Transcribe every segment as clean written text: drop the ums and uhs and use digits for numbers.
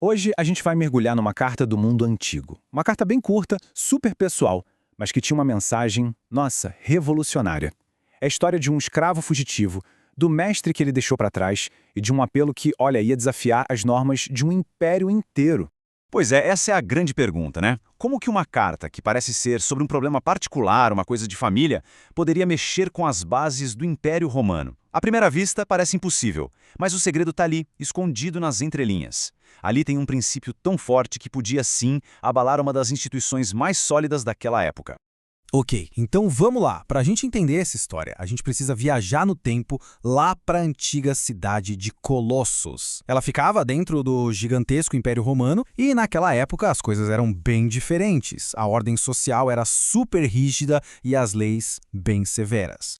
Hoje a gente vai mergulhar numa carta do mundo antigo. Uma carta bem curta, super pessoal, mas que tinha uma mensagem, nossa, revolucionária. É a história de um escravo fugitivo, do mestre que ele deixou para trás e de um apelo que, olha, ia desafiar as normas de um império inteiro. Pois é, essa é a grande pergunta, né? Como que uma carta, que parece ser sobre um problema particular, uma coisa de família, poderia mexer com as bases do Império Romano? À primeira vista, parece impossível, mas o segredo está ali, escondido nas entrelinhas. Ali tem um princípio tão forte que podia, sim, abalar uma das instituições mais sólidas daquela época. Ok, então vamos lá. Para a gente entender essa história, a gente precisa viajar no tempo lá para a antiga cidade de Colossos. Ela ficava dentro do gigantesco Império Romano e naquela época as coisas eram bem diferentes. A ordem social era super rígida e as leis bem severas.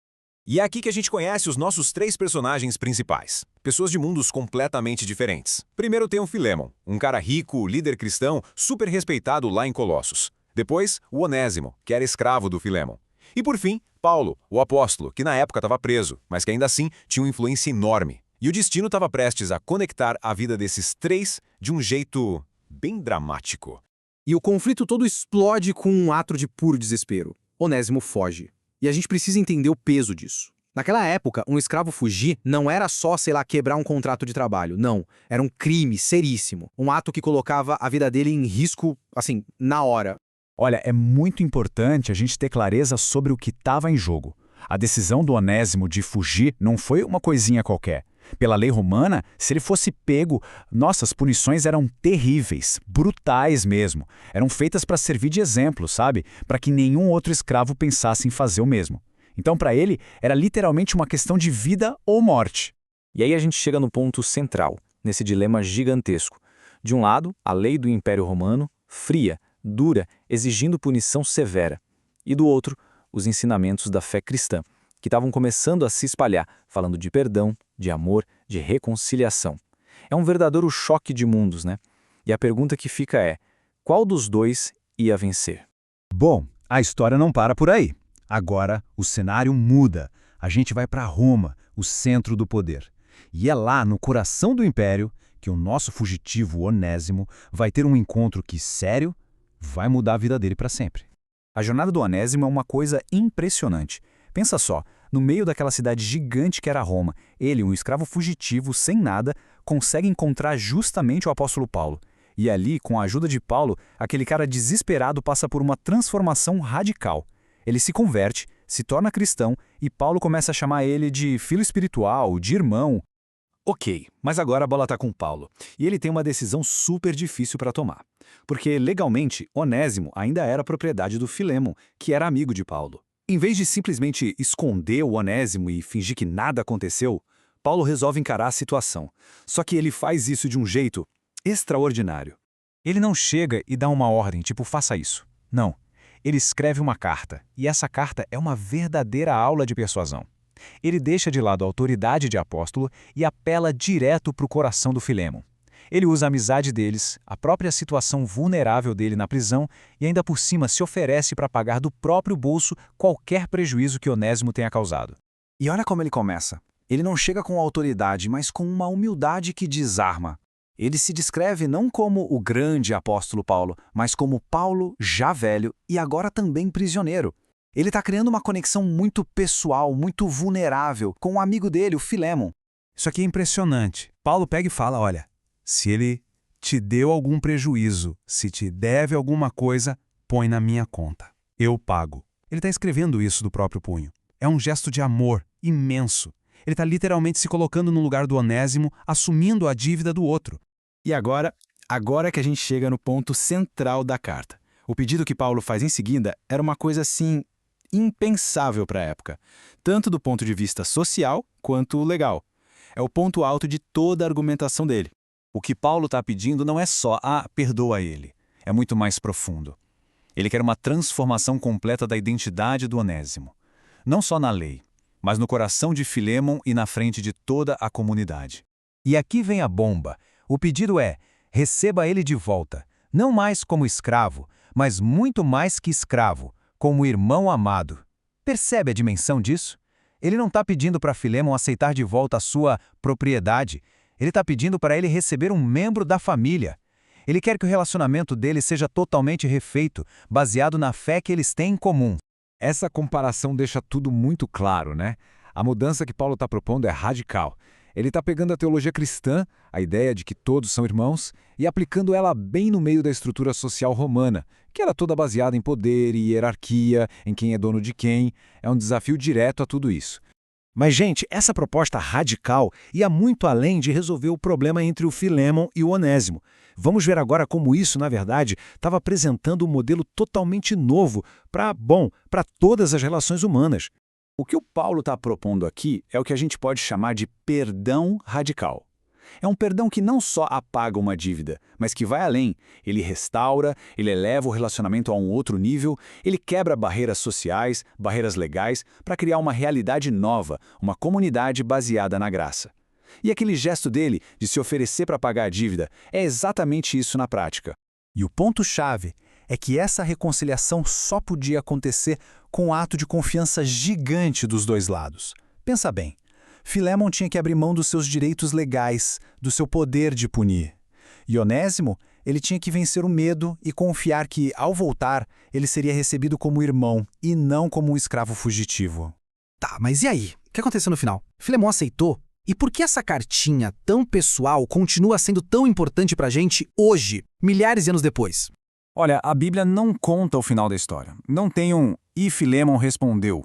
E é aqui que a gente conhece os nossos três personagens principais. Pessoas de mundos completamente diferentes. Primeiro tem o Filémon, um cara rico, líder cristão, super respeitado lá em Colossos. Depois, o Onésimo, que era escravo do Filémon. E por fim, Paulo, o apóstolo, que na época estava preso, mas que ainda assim tinha uma influência enorme. E o destino estava prestes a conectar a vida desses três de um jeito bem dramático. E o conflito todo explode com um ato de puro desespero. Onésimo foge. E a gente precisa entender o peso disso. Naquela época, um escravo fugir não era só, sei lá, quebrar um contrato de trabalho. Não. Era um crime seríssimo. Um ato que colocava a vida dele em risco, assim, na hora. Olha, é muito importante a gente ter clareza sobre o que estava em jogo. A decisão do Onésimo de fugir não foi uma coisinha qualquer. Pela lei romana, se ele fosse pego, nossas punições eram terríveis, brutais mesmo. Eram feitas para servir de exemplo, sabe? Para que nenhum outro escravo pensasse em fazer o mesmo. Então, para ele, era literalmente uma questão de vida ou morte. E aí a gente chega no ponto central, nesse dilema gigantesco. De um lado, a lei do Império Romano, fria, dura, exigindo punição severa. E do outro, os ensinamentos da fé cristã, que estavam começando a se espalhar, falando de perdão, de amor, de reconciliação. É um verdadeiro choque de mundos, né? E a pergunta que fica é, qual dos dois ia vencer? Bom, a história não para por aí. Agora, o cenário muda. A gente vai para Roma, o centro do poder. E é lá, no coração do império, que o nosso fugitivo Onésimo vai ter um encontro que, sério, vai mudar a vida dele para sempre. A jornada do Onésimo é uma coisa impressionante. Pensa só, no meio daquela cidade gigante que era Roma, ele, um escravo fugitivo, sem nada, consegue encontrar justamente o apóstolo Paulo. E ali, com a ajuda de Paulo, aquele cara desesperado passa por uma transformação radical. Ele se converte, se torna cristão e Paulo começa a chamar ele de filho espiritual, de irmão. Ok, mas agora a bola está com Paulo. E ele tem uma decisão super difícil para tomar. Porque, legalmente, Onésimo ainda era propriedade do Filémon, que era amigo de Paulo. Em vez de simplesmente esconder o Onésimo e fingir que nada aconteceu, Paulo resolve encarar a situação. Só que ele faz isso de um jeito extraordinário. Ele não chega e dá uma ordem, tipo, faça isso. Não. Ele escreve uma carta, e essa carta é uma verdadeira aula de persuasão. Ele deixa de lado a autoridade de apóstolo e apela direto para o coração do Filémon. Ele usa a amizade deles, a própria situação vulnerável dele na prisão e ainda por cima se oferece para pagar do próprio bolso qualquer prejuízo que Onésimo tenha causado. E olha como ele começa. Ele não chega com autoridade, mas com uma humildade que desarma. Ele se descreve não como o grande apóstolo Paulo, mas como Paulo já velho e agora também prisioneiro. Ele está criando uma conexão muito pessoal, muito vulnerável com um amigo dele, o Filémon. Isso aqui é impressionante. Paulo pega e fala, olha, se ele te deu algum prejuízo, se te deve alguma coisa, põe na minha conta. Eu pago. Ele está escrevendo isso do próprio punho. É um gesto de amor imenso. Ele está literalmente se colocando no lugar do Onésimo, assumindo a dívida do outro. E agora é que a gente chega no ponto central da carta. O pedido que Paulo faz em seguida era uma coisa assim impensável para a época, tanto do ponto de vista social quanto legal. É o ponto alto de toda a argumentação dele. O que Paulo está pedindo não é só, perdoa ele. É muito mais profundo. Ele quer uma transformação completa da identidade do Onésimo. Não só na lei, mas no coração de Filémon e na frente de toda a comunidade. E aqui vem a bomba. O pedido é, receba ele de volta, não mais como escravo, mas muito mais que escravo, como irmão amado. Percebe a dimensão disso? Ele não está pedindo para Filémon aceitar de volta a sua propriedade. Ele está pedindo para ele receber um membro da família. Ele quer que o relacionamento deles seja totalmente refeito, baseado na fé que eles têm em comum. Essa comparação deixa tudo muito claro, né? A mudança que Paulo está propondo é radical. Ele está pegando a teologia cristã, a ideia de que todos são irmãos, e aplicando ela bem no meio da estrutura social romana, que era toda baseada em poder e hierarquia, em quem é dono de quem. É um desafio direto a tudo isso. Mas, gente, essa proposta radical ia muito além de resolver o problema entre o Filémon e o Onésimo. Vamos ver agora como isso, na verdade, estava apresentando um modelo totalmente novo para todas as relações humanas. O que o Paulo está propondo aqui é o que a gente pode chamar de perdão radical. É um perdão que não só apaga uma dívida, mas que vai além. Ele restaura, ele eleva o relacionamento a um outro nível, ele quebra barreiras sociais, barreiras legais, para criar uma realidade nova, uma comunidade baseada na graça. E aquele gesto dele de se oferecer para pagar a dívida é exatamente isso na prática. E o ponto-chave é que essa reconciliação só podia acontecer com um ato de confiança gigante dos dois lados. Pensa bem, Filémon tinha que abrir mão dos seus direitos legais, do seu poder de punir. E Onésimo, ele tinha que vencer o medo e confiar que, ao voltar, ele seria recebido como irmão e não como um escravo fugitivo. Tá, mas e aí? O que aconteceu no final? Filemon aceitou? E por que essa cartinha tão pessoal continua sendo tão importante pra gente hoje, milhares de anos depois? Olha, a Bíblia não conta o final da história. Não tem um "e Filémon respondeu",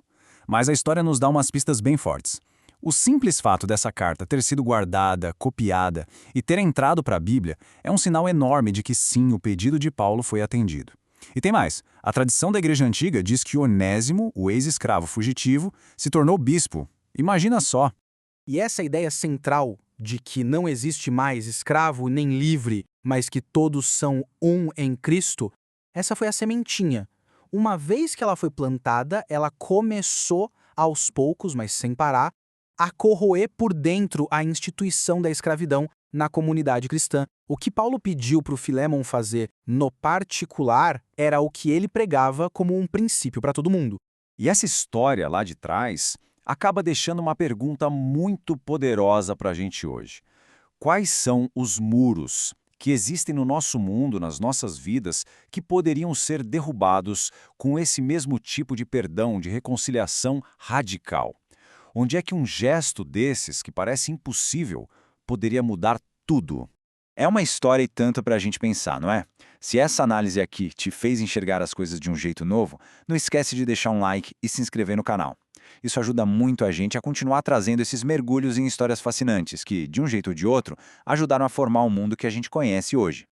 mas a história nos dá umas pistas bem fortes. O simples fato dessa carta ter sido guardada, copiada e ter entrado para a Bíblia é um sinal enorme de que sim, o pedido de Paulo foi atendido. E tem mais, a tradição da Igreja Antiga diz que Onésimo, o ex-escravo fugitivo, se tornou bispo. Imagina só! E essa ideia central de que não existe mais escravo nem livre, mas que todos são um em Cristo, essa foi a sementinha. Uma vez que ela foi plantada, ela começou aos poucos, mas sem parar, a corroer por dentro a instituição da escravidão na comunidade cristã. O que Paulo pediu para o Filémon fazer no particular era o que ele pregava como um princípio para todo mundo. E essa história lá de trás acaba deixando uma pergunta muito poderosa para a gente hoje. Quais são os muros que existem no nosso mundo, nas nossas vidas, que poderiam ser derrubados com esse mesmo tipo de perdão, de reconciliação radical? Onde é que um gesto desses, que parece impossível, poderia mudar tudo? É uma história e tanto para a gente pensar, não é? Se essa análise aqui te fez enxergar as coisas de um jeito novo, não esquece de deixar um like e se inscrever no canal. Isso ajuda muito a gente a continuar trazendo esses mergulhos em histórias fascinantes que, de um jeito ou de outro, ajudaram a formar o mundo que a gente conhece hoje.